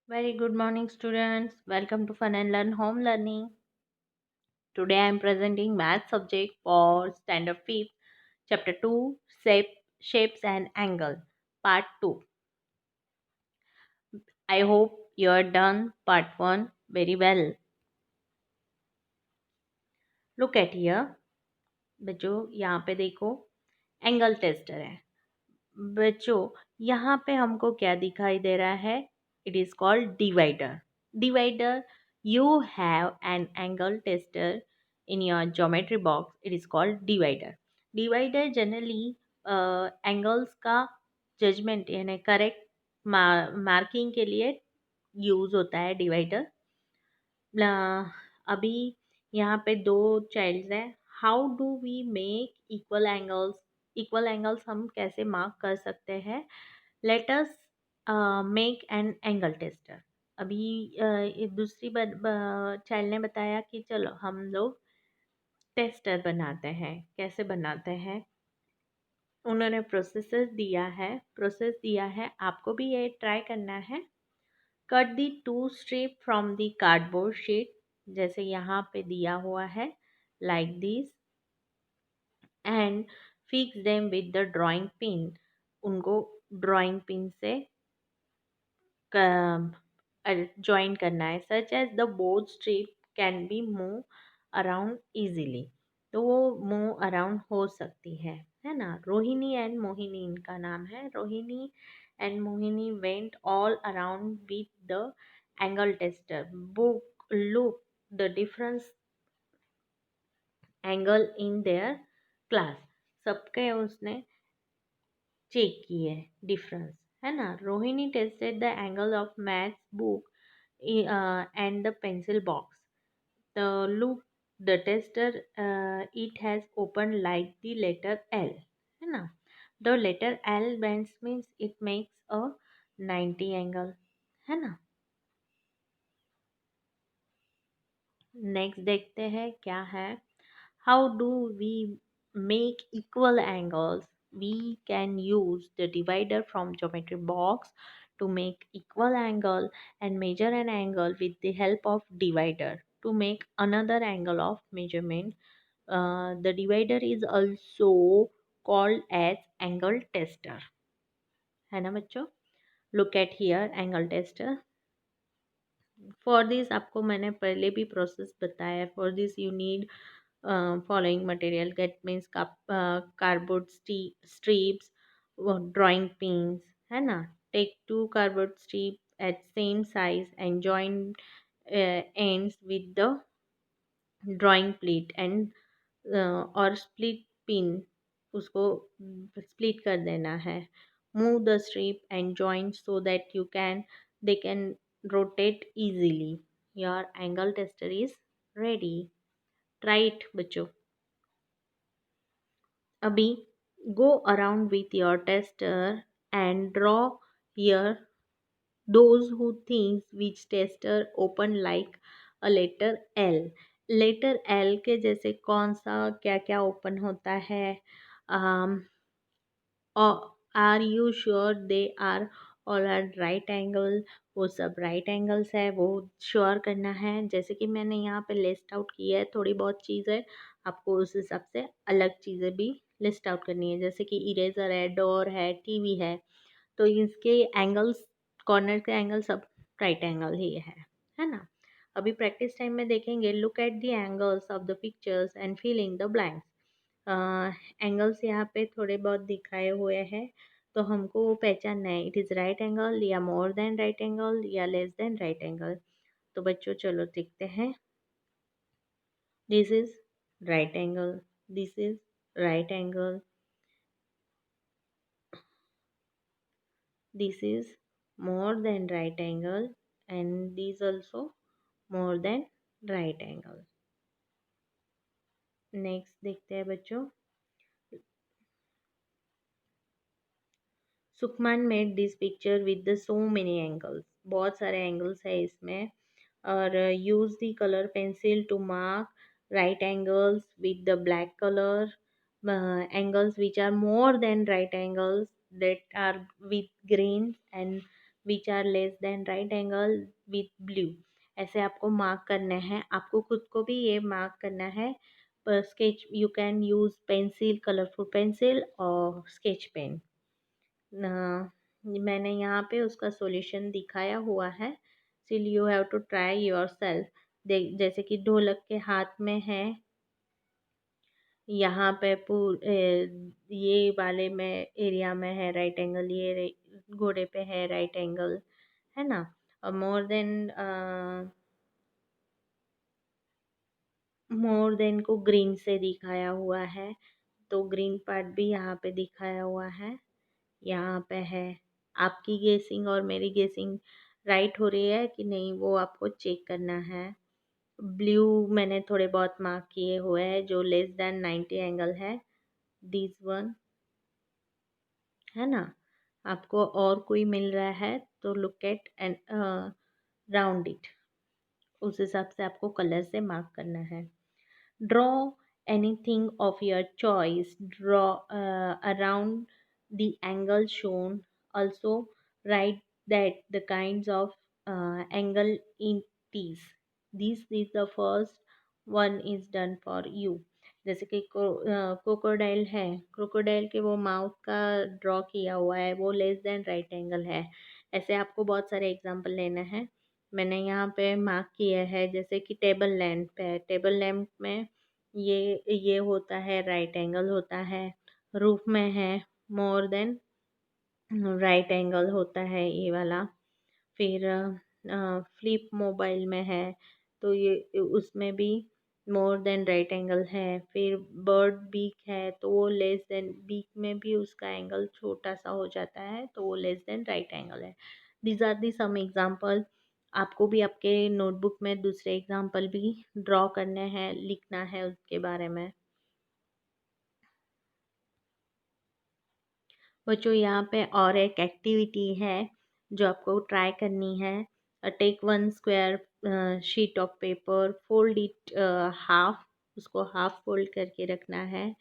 Very good morning, students. Welcome to Fun and Learn Home Learning. Today I am presenting math subject for Standard 5th, Chapter 2, Shapes and Angle, Part 2. I hope you are done Part 1 very well. Look at here. बच्चों यहाँ पे देखो angle tester है. बच्चों यहाँ पे हमको क्या दिखाई दे रहा है? It is called divider. You have an angle tester in your geometry box. It is called divider generally angles का जजमेंट यानी करेक्ट मार्किंग के लिए यूज होता है डिवाइडर. अभी यहाँ पे दो चाइल्ड्स हैं. How do we make equal angles हम कैसे मार्क कर सकते हैं? Let us make an angle tester. अभी दूसरी चाइल्ड ने बताया कि चलो हम लोग टेस्टर बनाते हैं. कैसे बनाते हैं? उन्होंने प्रोसेस दिया है. आपको भी ये ट्राई करना है. Cut the two strip from the cardboard sheet. जैसे यहाँ पे दिया हुआ है like this. And fix them with the drawing pin. उनको ड्राइंग पिन से ज्वाइन करना है. Such as the board strip can be move around easily. तो वो मूव अराउंड हो सकती है ना. रोहिणी एंड मोहिनी इनका नाम है. Rohini and Mohini went all around with the angle tester book. Look the difference angle in their class. सबके उसने चेक किए डिफरेंस है ना. Rohini tested the angle of maths book and the pencil box. The look the tester it has opened like the letter L है ना. The letter L bends means it makes a 90 angle है ना. Next देखते हैं क्या है. How do we make equal angles? We can use the divider from geometry box to make equal angle and measure an angle with the help of divider to make another angle of measurement. The divider is also called as angle tester है ना बच्चों. Look at here angle tester. For this आपको मैंने पहले भी process बताया. For this you need following material. Get means cardboard strips, drawing pins है ना. Take two cardboard strip at same size and join ends with the drawing plate and और split pin. उसको split कर देना है. Move the strip and join so that they can rotate easily. Your angle tester is ready. Try it बच्चों. अभी go around with your tester and draw here those who thinks which tester open like a letter L. Letter L के जैसे कौन सा क्या क्या open होता है? Are you sure they are all are right angle? वो सब राइट एंगल्स है वो श्योर करना है. जैसे कि मैंने यहाँ पे लिस्ट आउट किया है थोड़ी बहुत चीज़ें. आपको उस हिसाब से अलग चीज़ें भी लिस्ट आउट करनी है. जैसे कि इरेजर है, डोर है, टीवी है. तो इसके एंगल्स, कॉर्नर के एंगल सब राइट एंगल ही है ना. अभी प्रैक्टिस टाइम में देखेंगे. Look at the angles of the pictures and fill in the blanks. Angles यहाँ पे थोड़े बहुत दिखाए हुए हैं तो हमको वो पहचानना है. इट इज़ राइट एंगल या मोर देन राइट एंगल या लेस देन राइट एंगल. तो बच्चों चलो देखते हैं. This is right angle, this is right angle, this is more than right angle and this also more than right angle. Next देखते हैं बच्चों. Sukhman made this picture with the so many angles. बहुत सारे एंगल्स है इसमें. और use the colour pencil to mark right angles with the black colour. angles which are more than right angles that are with green and which are less than right angle with blue. ऐसे आपको mark करना है, आपको खुद को भी ये mark करना है। पर sketch you can use pencil, colourful pencil और स्केच पेन। मैंने यहाँ पे उसका सॉल्यूशन दिखाया हुआ है, still you have to try yourself. देख, जैसे कि ढोलक के हाथ में है, यहाँ पे ये वाले में एरिया में है राइट एंगल, ये घोड़े पे है राइट एंगल, है ना। और मोर देन को ग्रीन से दिखाया हुआ है, तो ग्रीन पार्ट भी यहाँ पे दिखाया हुआ है, यहाँ पे है। आपकी गेसिंग और मेरी गेसिंग राइट हो रही है कि नहीं, वो आपको चेक करना है। ब्लू मैंने थोड़े बहुत मार्क किए हुए हैं, जो लेस देन 90 एंगल है, दिस वन, है ना। आपको और कोई मिल रहा है तो look at and round it, उस हिसाब से आपको कलर से मार्क करना है। Draw anything of your choice. Draw around the angle shown. Also, write that the kinds of angle it is. This is the first one is done for you. जैसे कि crocodile है, crocodile के वो mouth का draw किया हुआ है, वो लेस देन राइट एंगल है। ऐसे आपको बहुत सारे एग्जांपल लेना है। मैंने यहाँ पे मार्क किया है, जैसे कि टेबल लैंप है, टेबल लैंप में ये होता है राइट एंगल होता है। रूफ में है, मोर देन राइट एंगल होता है ये वाला। फिर फ्लिप मोबाइल में है, तो ये उसमें भी मोर देन राइट एंगल है। फिर बर्ड बीक है, तो वो लेस देन, बीक में भी उसका एंगल छोटा सा हो जाता है, तो वो लेस देन राइट एंगल है। These are the some example. आपको भी आपके नोटबुक में दूसरे एग्जाम्पल भी ड्रॉ करने हैं, लिखना है उसके बारे में। बच्चों, यहाँ पे और एक एक्टिविटी है जो आपको ट्राई करनी है। Take one square sheet of paper, fold it half, उसको हाफ फोल्ड करके रखना है।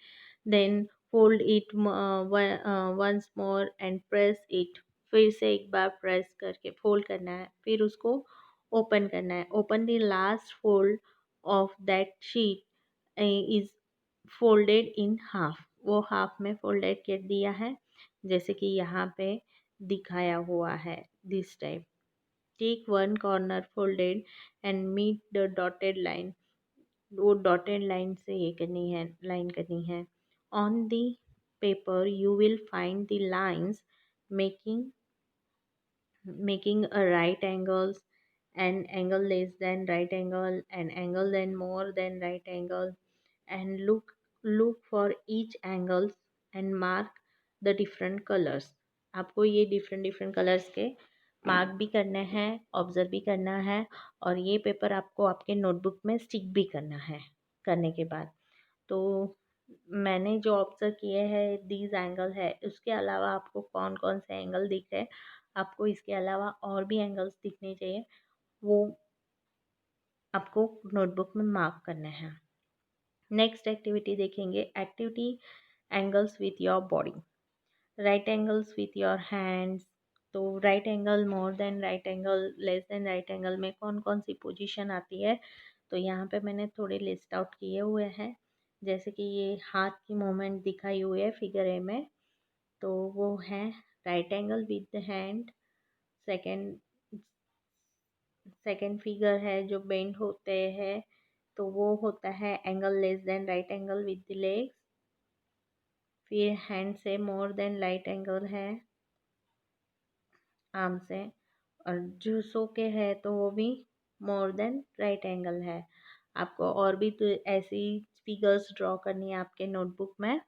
Then fold it once more and press it, फिर से एक बार प्रेस करके फोल्ड करना है, फिर उसको ओपन करना है। Open the last fold of that sheet is folded in half, वो हाफ में फोल्डेड कर दिया है, जैसे कि यहाँ पे दिखाया हुआ है this type. Take one corner folded and meet the dotted line, वो डॉटेड लाइन से ये करनी है, लाइन करनी है। On the paper you will find the lines making making a right angles, an angle less than right angle, an angle then more than right angle, and look for each angles and mark the different colors। आपको ये different different colours के mark भी करने हैं, observe भी करना है, और ये पेपर आपको आपके नोटबुक में स्टिक भी करना है। करने के बाद तो मैंने जो ऑब्जर्व किए हैं दीज एंगल है, उसके अलावा आपको कौन कौन से एंगल दिख रहे हैं, आपको इसके अलावा और भी एंगल्स दिखने चाहिए, वो आपको नोटबुक में मार्क करने हैं। नेक्स्ट एक्टिविटी देखेंगे, activity angles with your body. Right angles with your hands, तो right angle, more than right angle, less than right angle में कौन कौन सी पोजीशन आती है, तो यहाँ पे मैंने थोड़े लिस्ट आउट किए हुए हैं। जैसे कि ये हाथ की मूवमेंट दिखाई हुई है फिगर ए में, तो वो है right angle with the hand. Second second figure है जो बेंड होते हैं, तो वो होता है angle less than right angle with the legs. फिर हैंड से मोर देन राइट एंगल है, आर्म से, और जो सो के है तो वो भी मोर देन राइट एंगल है। आपको और भी तो ऐसी फिगर्स ड्रॉ करनी है आपके नोटबुक में।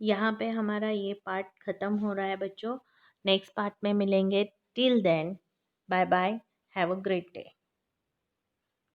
यहाँ पे हमारा ये पार्ट ख़त्म हो रहा है बच्चों। नेक्स्ट पार्ट में मिलेंगे। Till then, bye bye, have a great day.